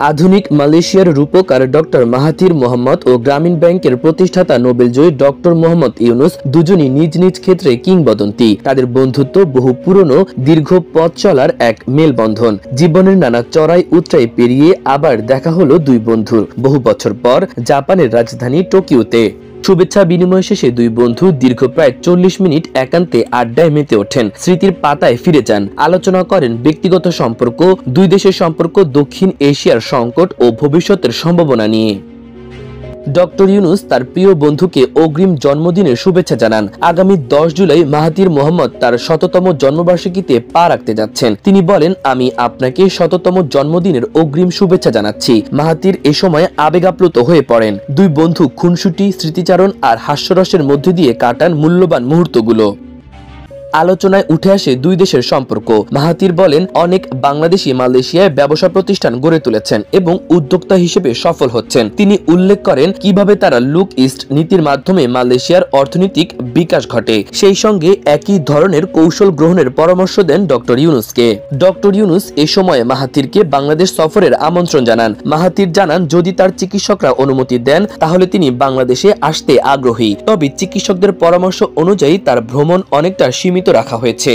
আধুনিক মালয়েশিয়ার রূপকার ডক্টর মাহাথির মোহাম্মদ ও গ্রামীণ ব্যাংকের প্রতিষ্ঠাতা নোবেলজয়ী ডক্টর মোহাম্মদ ইউনুস দুজনই নিজ নিজ ক্ষেত্রে কিংবদন্তি। তাদের বন্ধুত্ব বহু পুরনো, দীর্ঘ পথ চলার এক মেলবন্ধন। জীবনের নানা চড়াই উতরাই পেরিয়ে আবার দেখা হলো দুই বন্ধুর বহু বছর পর জাপানের রাজধানী টোকিওতে। শুভেচ্ছা বিনিময় শেষে দুই বন্ধু দীর্ঘ প্রায় 40 মিনিট একান্তে আড্ডায় মেতে ওঠেন, স্মৃতির পাতায় ফিরে যান, আলোচনা করেন ব্যক্তিগত সম্পর্ক, দুই দেশের সম্পর্ক, দক্ষিণ এশিয়ার সংকট ও ভবিষ্যতের সম্ভাবনা নিয়ে। ডক্টর ইউনুস তার প্রিয় বন্ধুকে অগ্রিম জন্মদিনের শুভেচ্ছা জানান। আগামী 10 জুলাই মাহাথির মোহাম্মদ তার 100তম জন্মবার্ষিকীতে পা রাখতে যাচ্ছেন। তিনি বলেন, আমি আপনাকে 100তম জন্মদিনের অগ্রিম শুভেচ্ছা জানাচ্ছি। মাহাথির এ সময় আবেগাপ্লুত হয়ে পড়েন। দুই বন্ধু খুনসুটি, স্মৃতিচারণ আর হাস্যরসের মধ্য দিয়ে কাটান মূল্যবান মুহূর্তগুলো। আলোচনায় উঠে আসে দুই দেশের সম্পর্ক। মাহাথির বলেন, অনেক বাংলাদেশি মালয়েশিয়ায় ব্যবসা প্রতিষ্ঠান গড়ে তুলেছেন এবং উদ্যোক্তা হিসেবে সফল হচ্ছেন। তিনি উল্লেখ করেন কিভাবে তারা লুক ইস্ট নীতির মাধ্যমে মালয়েশিয়ার অর্থনৈতিক বিকাশ ঘটে। সেই সঙ্গে একই ধরনের কৌশল গ্রহণের পরামর্শ দেন ডক্টর ইউনুসকে। ডক্টর ইউনুস এ সময় মাহাথিরকে বাংলাদেশ সফরের আমন্ত্রণ জানান। মাহাথির জানান, যদি তার চিকিৎসকরা অনুমতি দেন তাহলে তিনি বাংলাদেশে আসতে আগ্রহী। তবে চিকিৎসকদের পরামর্শ অনুযায়ী তার ভ্রমণ অনেকটা সীমিত রাখা হয়েছে।